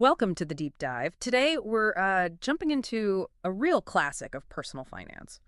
Welcome to the deep dive. Today we're jumping into a real classic of personal finance.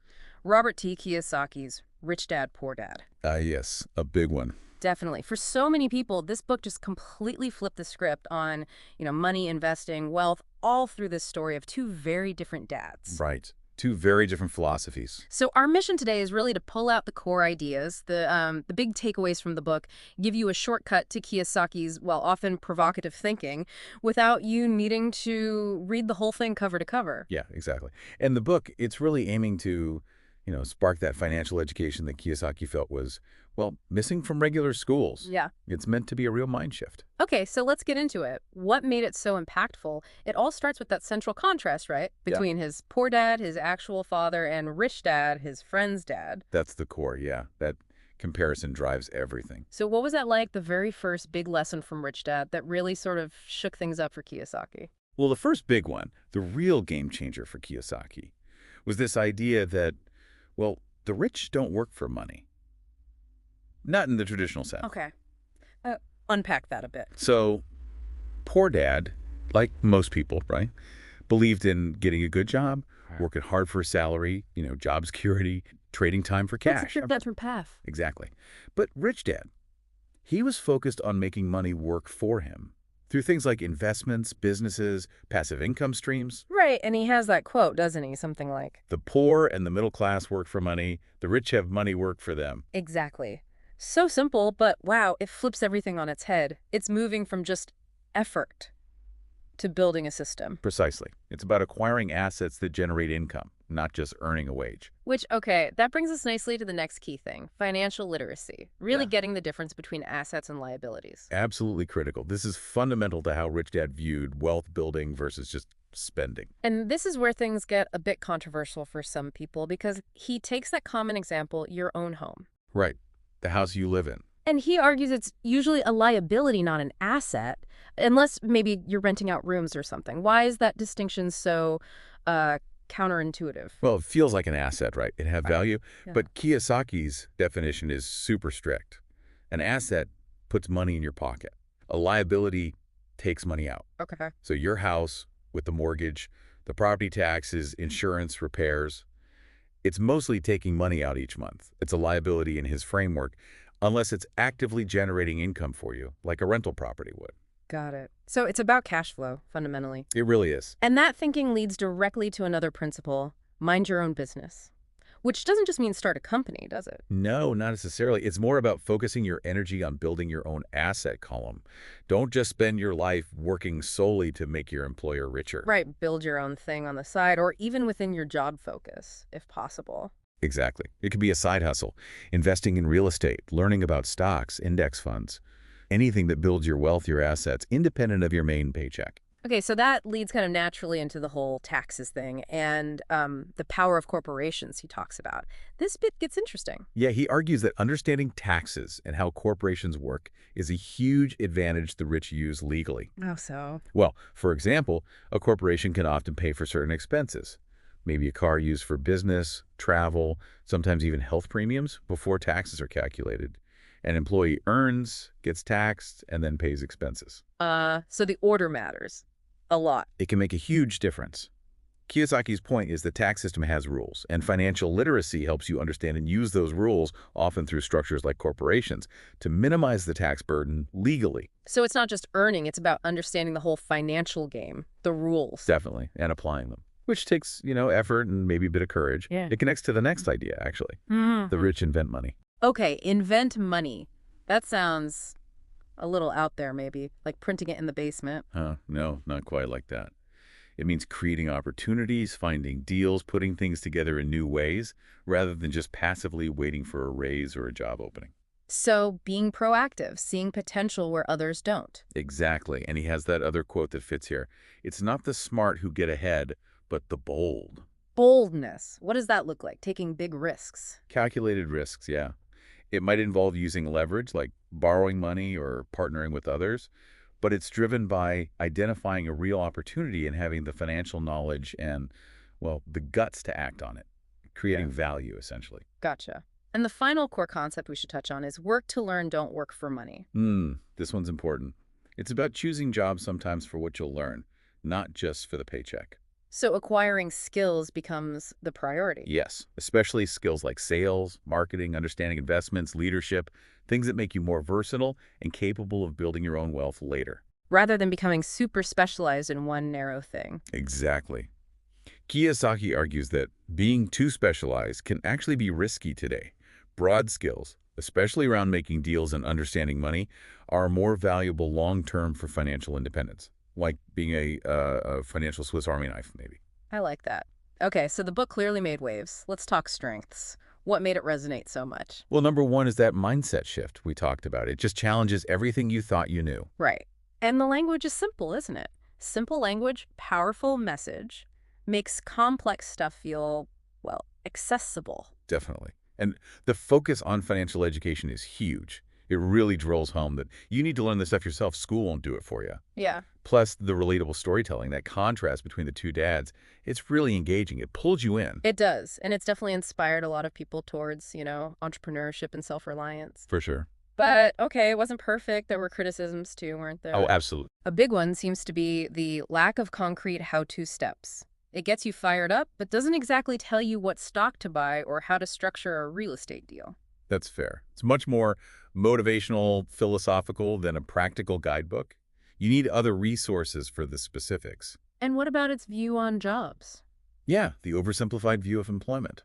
Robert T. Kiyosaki's Rich Dad, Poor Dad. Yes, a big one. Definitely. For so many people, this book just completely flipped the script on, money, investing, wealth, all through this story of two very different dads. Right. Two very different philosophies. So our mission today is really to pull out the core ideas, the big takeaways from the book, give you a shortcut to Kiyosaki's, well, often provocative thinking, without you needing to read the whole thing cover to cover. Yeah, exactly. And the book, it's really aiming to, spark that financial education that Kiyosaki felt was, well, missing from regular schools. Yeah. It's meant to be a real mind shift. Okay, so let's get into it. What made it so impactful? It all starts with that central contrast, right? Yeah. Between his poor dad, his actual father, and rich dad, his friend's dad. That's the core, yeah. That comparison drives everything. So what was that like, the very first big lesson from Rich Dad that really sort of shook things up for Kiyosaki? Well, the first big one, the real game changer for Kiyosaki, was this idea that, well, the rich don't work for money. Not in the traditional sense. Okay. Unpack that a bit. So, poor dad, like most people, right, believed in getting a good job, working hard for a salary, job security, trading time for cash. That's your path. Exactly. But rich dad, he was focused on making money work for him through things like investments, businesses, passive income streams. Right, and he has that quote, doesn't he? Something like, The poor and the middle class work for money. The rich have money work for them. exactly. So simple, but wow, it flips everything on its head. It's moving from just effort to building a system. Precisely. It's about acquiring assets that generate income, not just earning a wage. Which, okay, that brings us nicely to the next key thing, financial literacy. Really Yeah. getting the difference between assets and liabilities. Absolutely critical. This is fundamental to how Rich Dad viewed wealth building versus just spending. And this is where things get a bit controversial for some people because he takes that common example, your own home. Right. The house you live in. And he argues it's usually a liability, not an asset, unless maybe you're renting out rooms or something. Why is that distinction so counterintuitive? Well, it feels like an asset, right? It have value. Yeah. But Kiyosaki's definition is super strict. An asset puts money in your pocket. A liability takes money out. Okay. So your house with the mortgage, the property taxes, insurance, repairs, it's mostly taking money out each month. It's a liability in his framework, unless it's actively generating income for you, like a rental property would. Got it. So it's about cash flow, fundamentally. It really is. And that thinking leads directly to another principle, mind your own business. Which doesn't just mean start a company, does it? No, not necessarily. It's more about focusing your energy on building your own asset column. Don't just spend your life working solely to make your employer richer. Right, build your own thing on the side or even within your job focus, if possible. Exactly. It could be a side hustle, investing in real estate, learning about stocks, index funds, anything that builds your wealth, your assets, independent of your main paycheck. Okay, so that leads kind of naturally into the whole taxes thing and the power of corporations he talks about. This bit gets interesting. Yeah, he argues that understanding taxes and how corporations work is a huge advantage the rich use legally. Oh, so? Well, for example, a corporation can often pay for certain expenses, maybe a car used for business, travel, sometimes even health premiums before taxes are calculated. An employee earns, gets taxed, and then pays expenses. So the order matters a lot. It can make a huge difference. Kiyosaki's point is the tax system has rules, and financial literacy helps you understand and use those rules, often through structures like corporations, to minimize the tax burden legally. So it's not just earning, it's about understanding the whole financial game, the rules. Definitely, and applying them, which takes, effort and maybe a bit of courage. Yeah. It connects to the next idea, actually. Mhm. The rich invent money. Okay, invent money. That sounds a little out there, maybe, like printing it in the basement. No, not quite like that. It means creating opportunities, finding deals, putting things together in new ways, rather than just passively waiting for a raise or a job opening. So being proactive, seeing potential where others don't. Exactly. And he has that other quote that fits here. It's not the smart who get ahead, but the bold. Boldness. What does that look like? Taking big risks. Calculated risks, yeah. It might involve using leverage, like borrowing money or partnering with others, but it's driven by identifying a real opportunity and having the financial knowledge and, well, the guts to act on it, creating value, essentially. Gotcha. And the final core concept we should touch on is work to learn, don't work for money. This one's important. It's about choosing jobs sometimes for what you'll learn, not just for the paycheck. So acquiring skills becomes the priority, Yes, especially skills like sales, marketing, understanding investments, leadership, things that make you more versatile and capable of building your own wealth later. rather than becoming super specialized in one narrow thing. Exactly. Kiyosaki argues that being too specialized can actually be risky today. Broad skills, especially around making deals and understanding money, are more valuable long-term for financial independence, like being a financial Swiss Army knife, maybe. I like that. Okay, so the book clearly made waves. Let's talk strengths. What made it resonate so much? Well, number one is that mindset shift we talked about. It just challenges everything you thought you knew. Right. And the language is simple, isn't it? Simple language, powerful message, makes complex stuff feel, well, accessible. Definitely. And the focus on financial education is huge. It really drills home that you need to learn this stuff yourself. School won't do it for you. Yeah. Plus, the relatable storytelling, that contrast between the two dads, it's really engaging. It pulls you in. It does. And it's definitely inspired a lot of people towards, entrepreneurship and self-reliance. For sure. But, okay, it wasn't perfect. There were criticisms too, weren't there? Oh, absolutely. A big one seems to be the lack of concrete how-to steps. It gets you fired up, but doesn't exactly tell you what stock to buy or how to structure a real estate deal. That's fair. It's much more motivational, philosophical than a practical guidebook. You need other resources for the specifics. And what about its view on jobs? Yeah, the oversimplified view of employment.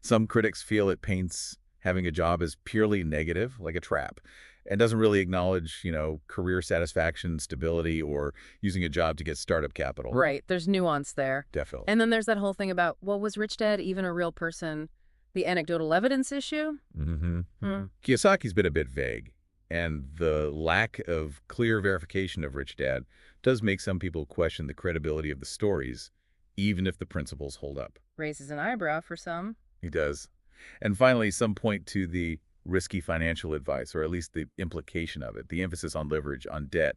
Some critics feel it paints having a job as purely negative, like a trap, and doesn't really acknowledge, career satisfaction, stability, or using a job to get startup capital. Right, there's nuance there. Definitely. And then there's that whole thing about, well, was Rich Dad even a real person? The anecdotal evidence issue? Kiyosaki's been a bit vague, and the lack of clear verification of Rich Dad does make some people question the credibility of the stories, even if the principles hold up. Raises an eyebrow for some. He does. And finally, some point to the risky financial advice, or at least the implication of it, the emphasis on leverage, on debt,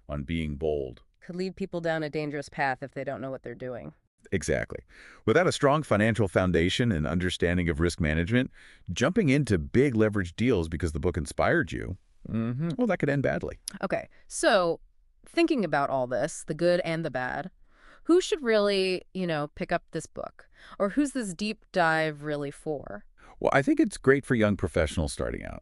on being bold. Could lead people down a dangerous path if they don't know what they're doing. Exactly. Without a strong financial foundation and understanding of risk management, jumping into big leverage deals because the book inspired you, well, that could end badly. Okay, so thinking about all this, the good and the bad, who should really, pick up this book? Or who's this deep dive really for? Well, I think it's great for young professionals starting out.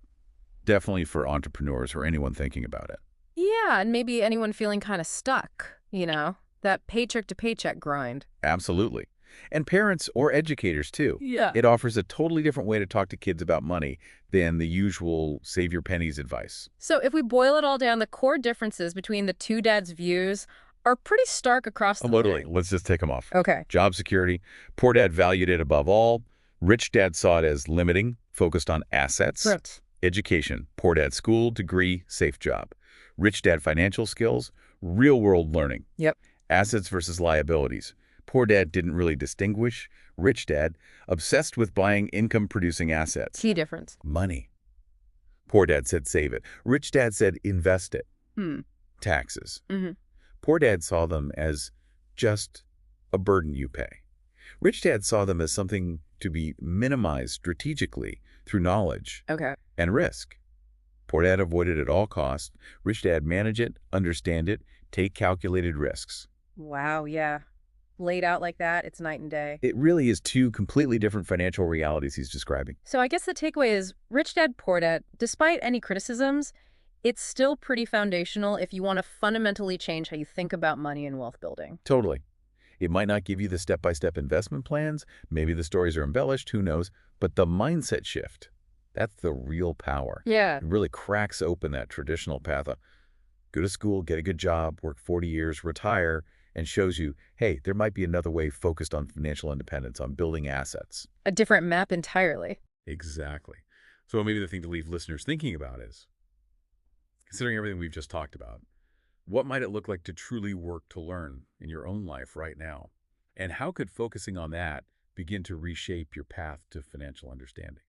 Definitely for entrepreneurs or anyone thinking about it. Yeah, and maybe anyone feeling kind of stuck, that paycheck to paycheck grind. Absolutely. And parents or educators, too. Yeah. It offers a totally different way to talk to kids about money than the usual save your pennies advice. So if we boil it all down, the core differences between the two dads' views are pretty stark across the Literally. board. Let's just take them off. Okay. Job security. Poor dad valued it above all. Rich dad saw it as limiting, focused on assets. Right. Education. Poor dad school, degree, safe job. Rich dad financial skills, real-world learning. Yep. Assets versus liabilities. Poor dad didn't really distinguish. Rich dad, obsessed with buying income-producing assets. Key difference. Money. Poor dad said save it. Rich dad said invest it. Hmm. Taxes. Mm-hmm. Poor dad saw them as just a burden you pay. Rich dad saw them as something to be minimized strategically through knowledge Okay. and risk. Poor dad avoided at all costs. Rich dad manage it, understand it, take calculated risks. Wow, yeah. Laid out like that, it's night and day. It really is two completely different financial realities he's describing. So I guess the takeaway is Rich Dad, Poor Dad, despite any criticisms, it's still pretty foundational if you want to fundamentally change how you think about money and wealth building. Totally. It might not give you the step-by-step investment plans. Maybe the stories are embellished, who knows? But the mindset shift, that's the real power. Yeah. It really cracks open that traditional path of go to school, get a good job, work 40 years, retire, and shows you, hey, there might be another way focused on financial independence, on building assets. A different map entirely. Exactly. So maybe the thing to leave listeners thinking about is, considering everything we've just talked about, what might it look like to truly work to learn in your own life right now? And how could focusing on that begin to reshape your path to financial understanding?